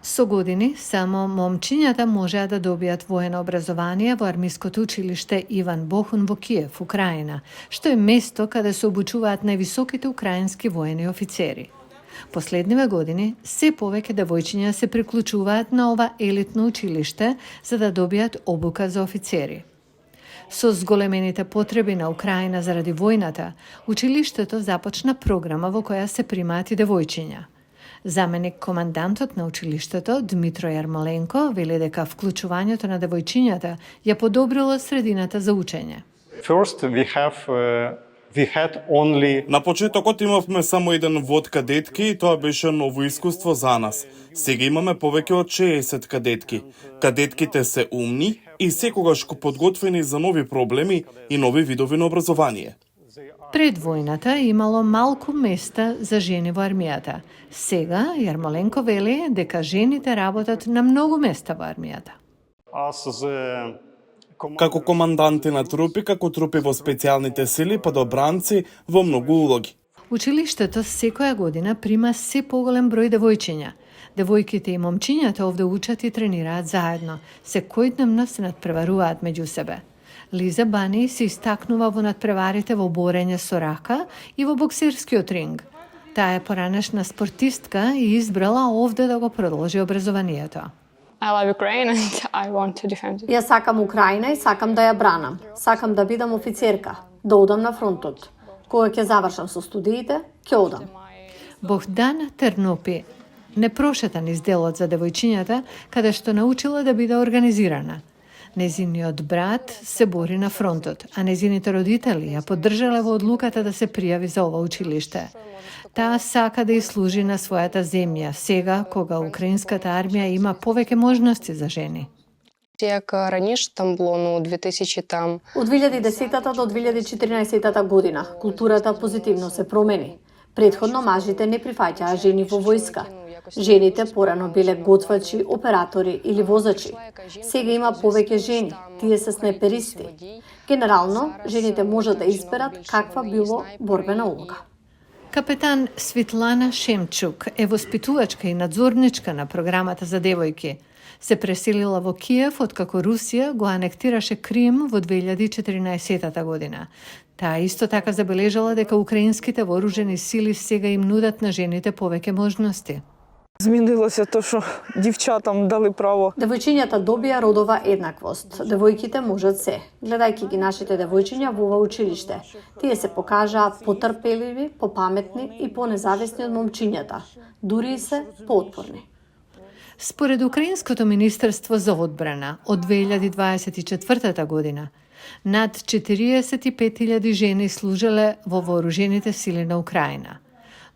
Со години само момчињата можеа да добијат воено образование во армиското училиште Иван Бохун во Киев, Украина, што е место каде се обучуваат највисоките украински воени офицери. Последниве години се повеќе девојчиња се приклучуваат на ова елитно училиште за да добијат обука за офицери. Со зголемените потреби на Украина заради војната, училиштето започна програма во која се примаат и девојчиња. Заменик командантот на училиштето Дмитро Јармоленко вели дека вклучувањето на девојчињата ја подобрило средината за учење. На почетокот имавме само еден вод кадетки и тоа беше ново искуство за нас. Сега имаме повеќе од 60 кадетки. Кадетките се умни и секогаш подготвени за нови проблеми и нови видови на образование. Пред војната имало малку места за жени во армијата. Сега Јармоленко вели дека жените работат на многу места во армијата. Како команданти на трупи, како трупи во специјалните сили, па до бранци во многу улоги. Училиштето секоја година прима се поголем број девојчиња. Девојките и момчињата овде учат и тренираат заедно. Секојдневно се надпреваруваат меѓу себе. Лиза Бани се истакнува во надпреварите во борење со рака и во боксерскиот ринг. Таа е поранешна спортистка и избрала овде да го продолжи образованието. Јас сакам Украина и сакам да ја бранам. Сакам да бидам офицерка, да одам на фронтот. Кога ќе завршам со студиите, ќе одам. Богдана Тернопи не прошета низ делот за девојчињата, каде што научила да биде организирана. Незиниот брат се бори на фронтот, а незините родители ја поддржале во одлуката да се пријави за ова училиште. Таа сака да служи на својата земја, сега кога украинската армија има повеќе можности за жени. Як раніше там було, 2000 там. Од 2010 до 2014 година културата позитивно се промени. Предходно мажите не прифаќаа жени во војска. Жените порано биле готвачи, оператори или возачи. Сега има повеќе жени, тие се снайперисти. Генерално, жените можат да изберат каква било борбена улога. Капетан Свитлана Шемчук е воспитувачка и надзорничка на програмата за девојки. Се преселила во Киев откако Русија го анектираше Крим во 2014 година. Таа исто така забележала дека украинските вооружени сили сега им нудат на жените повеќе можности. Змінилося то, що дівчатам дали право. Девојчињата добија родова еднаквост. Девојките можат се. Гледајќи ги нашите девојчиња во ова училиште, тие се покажаа потрпеливи, попаметни и понезависни од момчињата. Дури и се поотпорни. Според Украинското министерство за одбрана, од 2024 година, над 45.000 жени служеле во вооружените сили на Украина.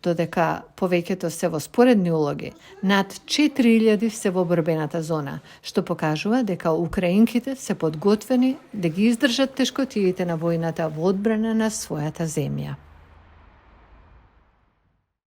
Додека повеќето се во споредни улоги, над 4.000 се во борбената зона, што покажува дека украинките се подготвени да ги издржат тешкотиите на војната во одбрана на својата земја.